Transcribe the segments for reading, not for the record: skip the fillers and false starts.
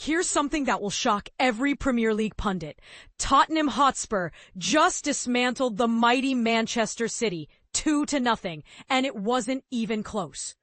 Here's something that will shock every Premier League pundit. Tottenham Hotspur just dismantled the mighty Manchester City 2-0, and it wasn't even close.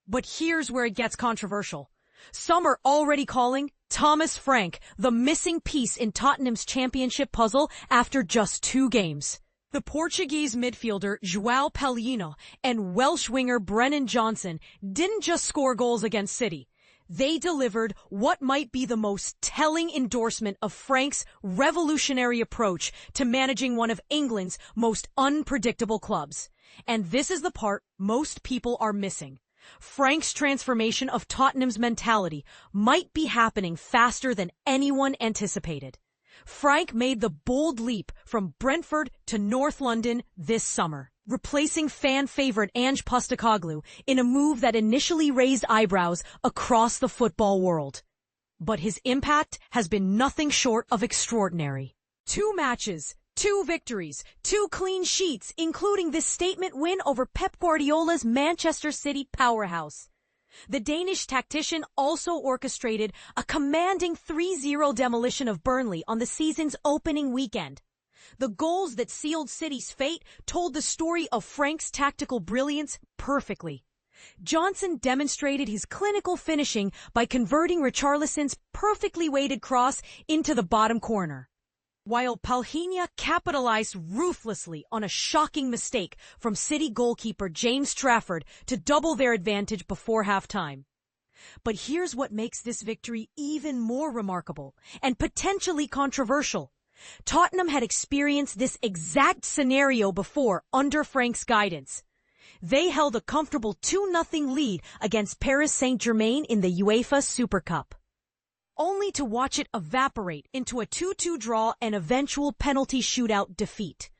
But here's where it gets controversial. Some are already calling Thomas Frank the missing piece in Tottenham's championship puzzle after just 2 games. The Portuguese midfielder João Palhinha and Welsh winger Brennan Johnson didn't just score goals against City. They delivered what might be the most telling endorsement of Frank's revolutionary approach to managing one of England's most unpredictable clubs. And this is the part most people are missing. Frank's transformation of Tottenham's mentality might be happening faster than anyone anticipated. Frank made the bold leap from Brentford to North London this summer, replacing fan favorite Ange Postecoglou in a move that initially raised eyebrows across the football world. But his impact has been nothing short of extraordinary. 2 matches, 2 victories, 2 clean sheets, including this statement win over Pep Guardiola's Manchester City powerhouse. The Danish tactician also orchestrated a commanding 3-0 demolition of Burnley on the season's opening weekend. The goals that sealed City's fate told the story of Frank's tactical brilliance perfectly. Johnson demonstrated his clinical finishing by converting Richarlison's perfectly weighted cross into the bottom corner, while Palhinha capitalized ruthlessly on a shocking mistake from City goalkeeper James Trafford to double their advantage before halftime. But here's what makes this victory even more remarkable and potentially controversial. Tottenham had experienced this exact scenario before under Frank's guidance. They held a comfortable 2-0 lead against Paris Saint-Germain in the UEFA Super Cup, only to watch it evaporate into a 2-2 draw and eventual penalty shootout defeat.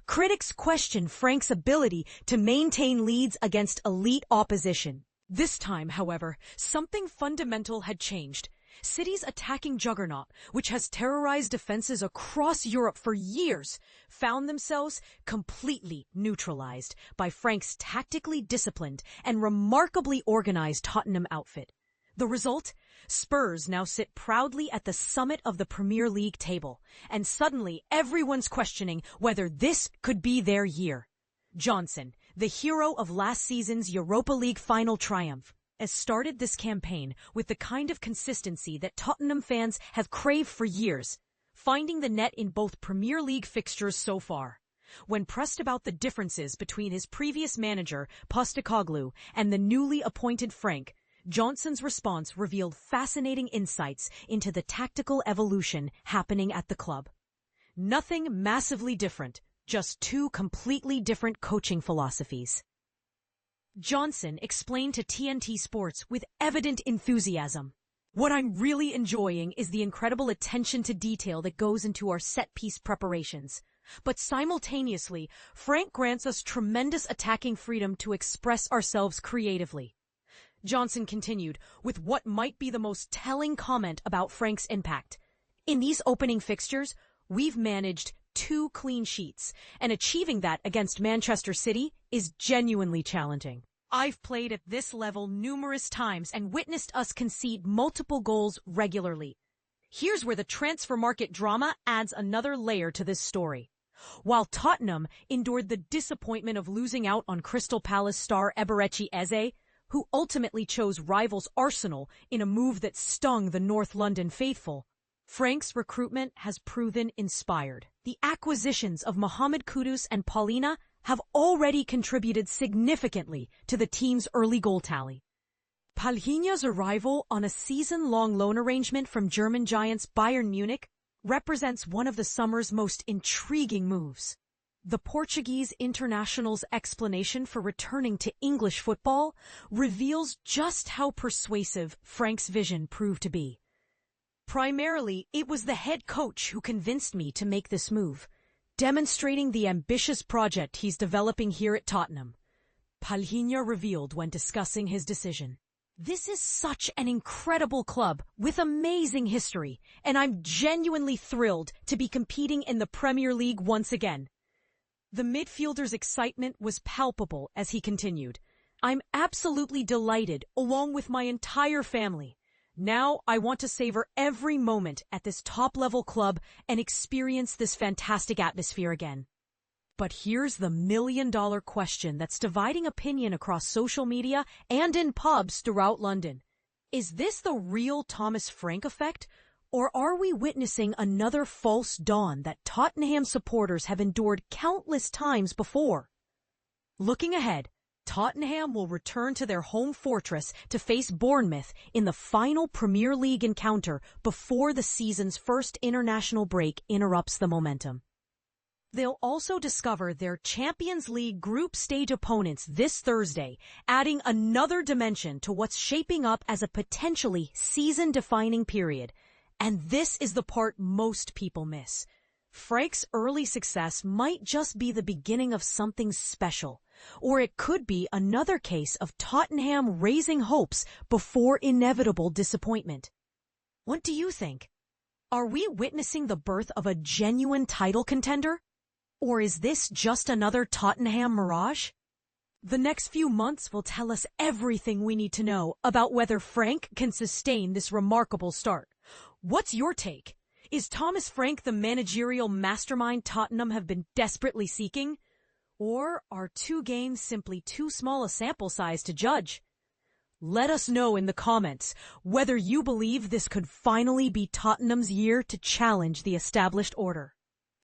Critics question Frank's ability to maintain leads against elite opposition. This time, however, something fundamental had changed. City's attacking juggernaut, which has terrorized defenses across Europe for years, found themselves completely neutralized by Frank's tactically disciplined and remarkably organized Tottenham outfit. The result? Spurs now sit proudly at the summit of the Premier League table, and suddenly everyone's questioning whether this could be their year. Johnson, the hero of last season's Europa League final triumph, has started this campaign with the kind of consistency that Tottenham fans have craved for years, finding the net in both Premier League fixtures so far. When pressed about the differences between his previous manager, Postecoglou, and the newly appointed Frank, Johnson's response revealed fascinating insights into the tactical evolution happening at the club. Nothing massively different, just 2 completely different coaching philosophies. Johnson explained to TNT Sports with evident enthusiasm. What I'm really enjoying is the incredible attention to detail that goes into our set-piece preparations. But simultaneously, Frank grants us tremendous attacking freedom to express ourselves creatively. Johnson continued with what might be the most telling comment about Frank's impact. In these opening fixtures, we've managed 2 clean sheets, and achieving that against Manchester City is genuinely challenging. I've played at this level numerous times and witnessed us concede multiple goals regularly. Here's where the transfer market drama adds another layer to this story. While Tottenham endured the disappointment of losing out on Crystal Palace star Eberechi Eze, who ultimately chose rivals Arsenal in a move that stung the North London faithful, Frank's recruitment has proven inspired. The acquisitions of Mohamed Kudus and Palhinha have already contributed significantly to the team's early goal tally. Palhinha's arrival on a season-long loan arrangement from German giants Bayern Munich represents one of the summer's most intriguing moves. The Portuguese international's explanation for returning to English football reveals just how persuasive Frank's vision proved to be. Primarily, it was the head coach who convinced me to make this move, demonstrating the ambitious project he's developing here at Tottenham, Palhinha revealed when discussing his decision. This is such an incredible club with amazing history, and I'm genuinely thrilled to be competing in the Premier League once again. The midfielder's excitement was palpable as he continued. I'm absolutely delighted, along with my entire family. Now I want to savor every moment at this top-level club and experience this fantastic atmosphere again. But here's the million-dollar question that's dividing opinion across social media and in pubs throughout London. Is this the real Thomas Frank effect, or are we witnessing another false dawn that Tottenham supporters have endured countless times before? Looking ahead, Tottenham will return to their home fortress to face Bournemouth in the final Premier League encounter before the season's first international break interrupts the momentum. They'll also discover their Champions League group stage opponents this Thursday, adding another dimension to what's shaping up as a potentially season-defining period. And this is the part most people miss. Frank's early success might just be the beginning of something special, or it could be another case of Tottenham raising hopes before inevitable disappointment. What do you think? Are we witnessing the birth of a genuine title contender? Or is this just another Tottenham mirage? The next few months will tell us everything we need to know about whether Frank can sustain this remarkable start. What's your take? Is Thomas Frank the managerial mastermind Tottenham have been desperately seeking? Or are 2 games simply too small a sample size to judge? Let us know in the comments whether you believe this could finally be Tottenham's year to challenge the established order.